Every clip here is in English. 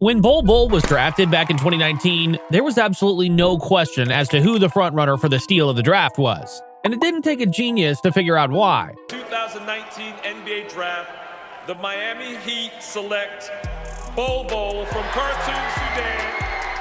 When Bol Bol was drafted back in 2019, there was absolutely no question as to who the frontrunner for the steal of the draft was. And it didn't take a genius to figure out why. 2019 NBA Draft, the Miami Heat select Bol Bol from Khartoum, Sudan,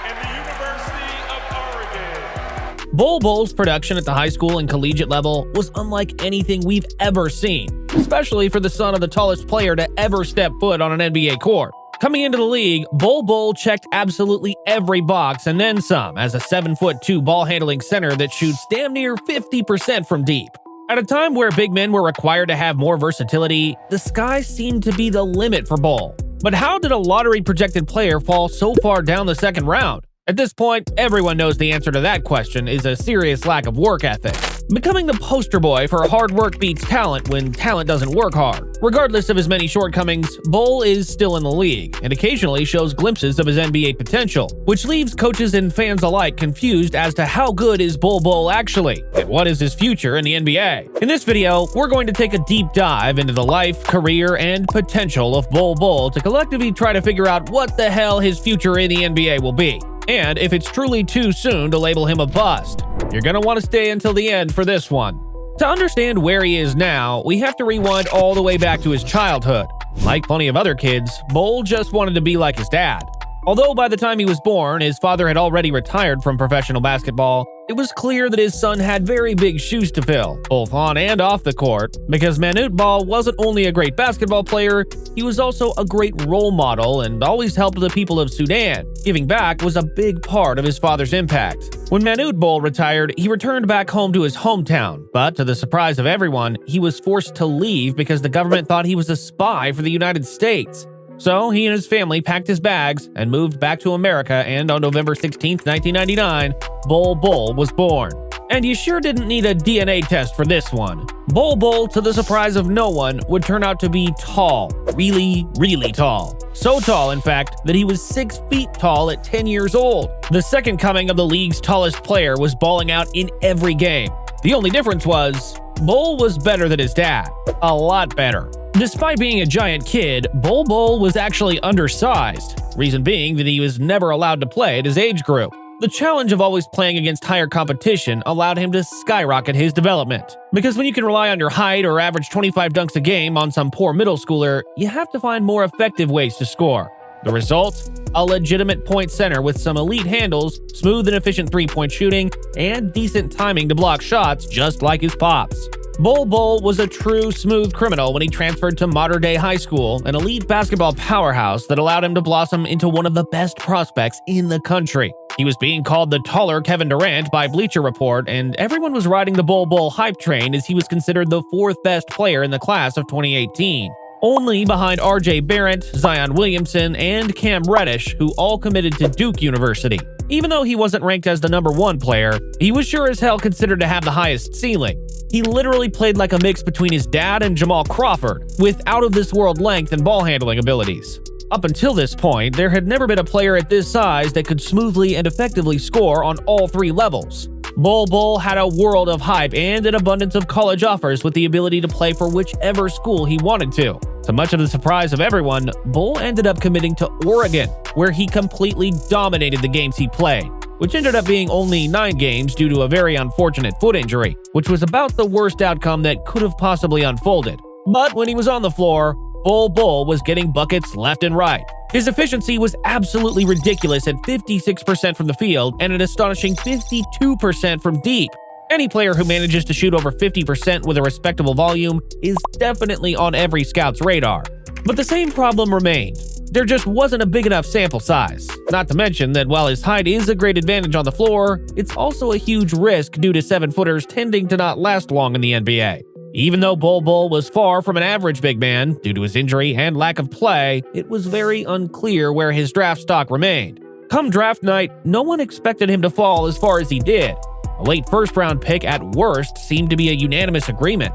and the University of Oregon. Bol Bol's production at the high school and collegiate level was unlike anything we've ever seen, especially for the son of the tallest player to ever step foot on an NBA court. Coming into the league, Bol Bol checked absolutely every box and then some as a 7'2" ball-handling center that shoots damn near 50% from deep. At a time where big men were required to have more versatility, the sky seemed to be the limit for Bol. But how did a lottery-projected player fall so far down the second round? At this point, everyone knows the answer to that question is a serious lack of work ethic. Becoming the poster boy for hard work beats talent when talent doesn't work hard. Regardless of his many shortcomings, Bol is still in the league and occasionally shows glimpses of his NBA potential, which leaves coaches and fans alike confused as to how good is Bol Bol actually, and what is his future in the NBA. In this video, we're going to take a deep dive into the life, career, and potential of Bol Bol to collectively try to figure out what the hell his future in the NBA will be, and if it's truly too soon to label him a bust. You're gonna want to stay until the end for this one. To understand where he is now, we have to rewind all the way back to his childhood. Like plenty of other kids, Bol just wanted to be like his dad. Although by the time he was born, his father had already retired from professional basketball, it was clear that his son had very big shoes to fill, both on and off the court, because Manute Bol wasn't only a great basketball player, he was also a great role model and always helped the people of Sudan. Giving back was a big part of his father's impact. When Manute Bol retired, he returned back home to his hometown, but to the surprise of everyone, he was forced to leave because the government thought he was a spy for the United States. So he and his family packed his bags and moved back to America, and on November 16, 1999, Bol Bol was born. And you sure didn't need a DNA test for this one. Bol Bol, to the surprise of no one, would turn out to be tall. Really, really tall. So tall, in fact, that he was 6 feet tall at 10 years old. The second coming of the league's tallest player was balling out in every game. The only difference was, Bol was better than his dad. A lot better. Despite being a giant kid, Bol Bol was actually undersized, reason being that he was never allowed to play at his age group. The challenge of always playing against higher competition allowed him to skyrocket his development. Because when you can rely on your height or average 25 dunks a game on some poor middle schooler, you have to find more effective ways to score. The result? A legitimate point center with some elite handles, smooth and efficient three-point shooting, and decent timing to block shots just like his pops. Bol Bol was a true smooth criminal when he transferred to Modern Day High School, an elite basketball powerhouse that allowed him to blossom into one of the best prospects in the country. He was being called the taller Kevin Durant by Bleacher Report, and everyone was riding the Bol Bol hype train as he was considered the 4th best player in the class of 2018. Only behind RJ Barrett, Zion Williamson, and Cam Reddish, who all committed to Duke University. Even though he wasn't ranked as the #1 player, he was sure as hell considered to have the highest ceiling. He literally played like a mix between his dad and Jamal Crawford, with out-of-this-world length and ball-handling abilities. Up until this point, there had never been a player at this size that could smoothly and effectively score on all 3 levels. Bol Bol had a world of hype and an abundance of college offers with the ability to play for whichever school he wanted to. To much of the surprise of everyone, Bol ended up committing to Oregon, where he completely dominated the games he played, which ended up being only 9 games due to a very unfortunate foot injury, which was about the worst outcome that could have possibly unfolded. But when he was on the floor, Bol Bol was getting buckets left and right. His efficiency was absolutely ridiculous at 56% from the field and an astonishing 52% from deep. Any player who manages to shoot over 50% with a respectable volume is definitely on every scout's radar. But the same problem remained. There just wasn't a big enough sample size. Not to mention that while his height is a great advantage on the floor, it's also a huge risk due to 7-footers tending to not last long in the NBA. Even though Bol Bol was far from an average big man, due to his injury and lack of play, it was very unclear where his draft stock remained. Come draft night, no one expected him to fall as far as he did. A late first-round pick at worst seemed to be a unanimous agreement.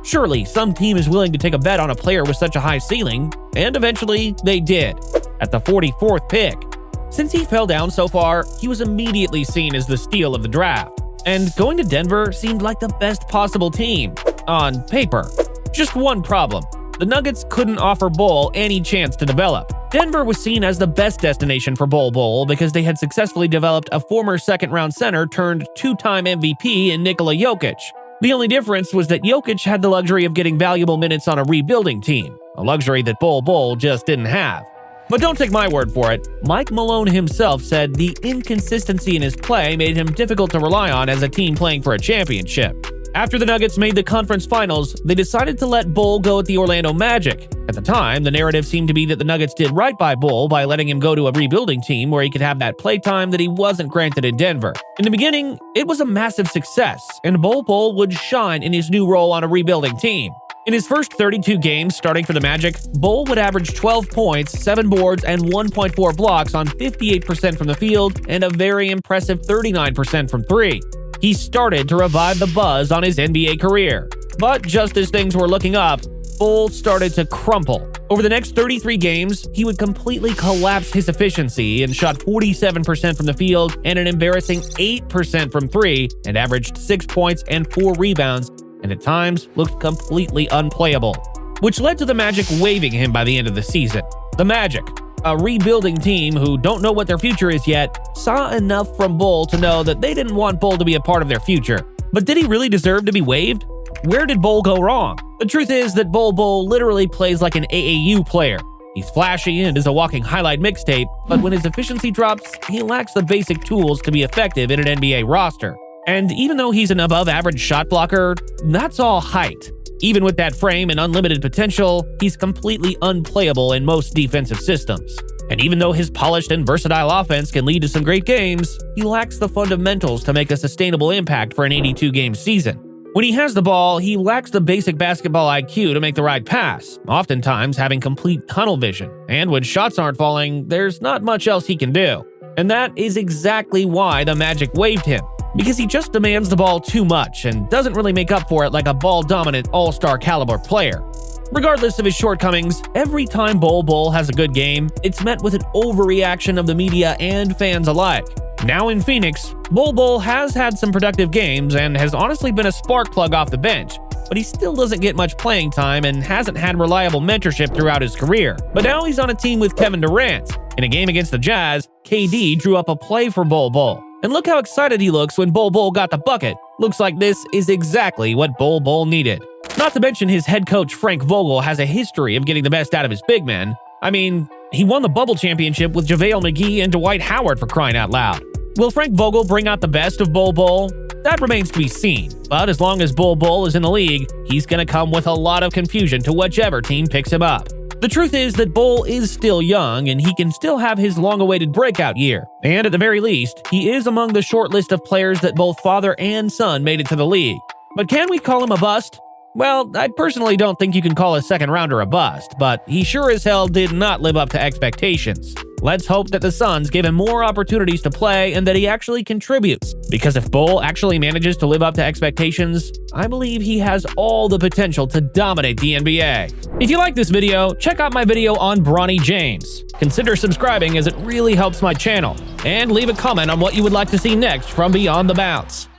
Surely, some team is willing to take a bet on a player with such a high ceiling, and eventually, they did, at the 44th pick. Since he fell down so far, he was immediately seen as the steal of the draft, and going to Denver seemed like the best possible team. On paper. Just one problem. The Nuggets couldn't offer Bol any chance to develop. Denver was seen as the best destination for Bol Bol because they had successfully developed a former second-round center turned two-time MVP in Nikola Jokic. The only difference was that Jokic had the luxury of getting valuable minutes on a rebuilding team, a luxury that Bol Bol just didn't have. But don't take my word for it. Mike Malone himself said the inconsistency in his play made him difficult to rely on as a team playing for a championship. After the Nuggets made the conference finals, they decided to let Bol go at the Orlando Magic. At the time, the narrative seemed to be that the Nuggets did right by Bol by letting him go to a rebuilding team where he could have that playtime that he wasn't granted in Denver. In the beginning, it was a massive success, and Bol Bol would shine in his new role on a rebuilding team. In his first 32 games starting for the Magic, Bol would average 12 points, 7 boards, and 1.4 blocks on 58% from the field and a very impressive 39% from 3. He started to revive the buzz on his NBA career. But just as things were looking up, Bol started to crumple. Over the next 33 games, he would completely collapse his efficiency and shot 47% from the field and an embarrassing 8% from 3 and averaged 6 points and 4 rebounds, and at times looked completely unplayable, which led to the Magic waiving him by the end of the season. The Magic, a rebuilding team who don't know what their future is yet, saw enough from Bol to know that they didn't want Bol to be a part of their future. But did he really deserve to be waived? Where did Bol go wrong? The truth is that Bol Bol literally plays like an AAU player. He's flashy and is a walking highlight mixtape, but when his efficiency drops, he lacks the basic tools to be effective in an NBA roster. And even though he's an above-average shot blocker, that's all height. Even with that frame and unlimited potential, he's completely unplayable in most defensive systems. And even though his polished and versatile offense can lead to some great games, he lacks the fundamentals to make a sustainable impact for an 82-game season. When he has the ball, he lacks the basic basketball IQ to make the right pass, oftentimes having complete tunnel vision. And when shots aren't falling, there's not much else he can do. And that is exactly why the Magic waived him, because he just demands the ball too much and doesn't really make up for it like a ball-dominant all-star caliber player. Regardless of his shortcomings, every time Bol Bol has a good game, it's met with an overreaction of the media and fans alike. Now in Phoenix, Bol Bol has had some productive games and has honestly been a spark plug off the bench, but he still doesn't get much playing time and hasn't had reliable mentorship throughout his career. But now he's on a team with Kevin Durant. In a game against the Jazz, KD drew up a play for Bol Bol. And look how excited he looks when Bol Bol got the bucket. Looks like this is exactly what Bol Bol needed. Not to mention his head coach Frank Vogel has a history of getting the best out of his big men. I mean, he won the bubble championship with JaVale McGee and Dwight Howard, for crying out loud. Will Frank Vogel bring out the best of Bol Bol? That remains to be seen, but as long as Bol Bol is in the league, he's going to come with a lot of confusion to whichever team picks him up. The truth is that Bol is still young and he can still have his long-awaited breakout year. And at the very least, he is among the short list of players that both father and son made it to the league. But can we call him a bust? Well, I personally don't think you can call a second-rounder a bust, but he sure as hell did not live up to expectations. Let's hope that the Suns give him more opportunities to play and that he actually contributes, because if Bol actually manages to live up to expectations, I believe he has all the potential to dominate the NBA. If you like this video, check out my video on Bronny James. Consider subscribing as it really helps my channel, and leave a comment on what you would like to see next from Beyond the Bounce.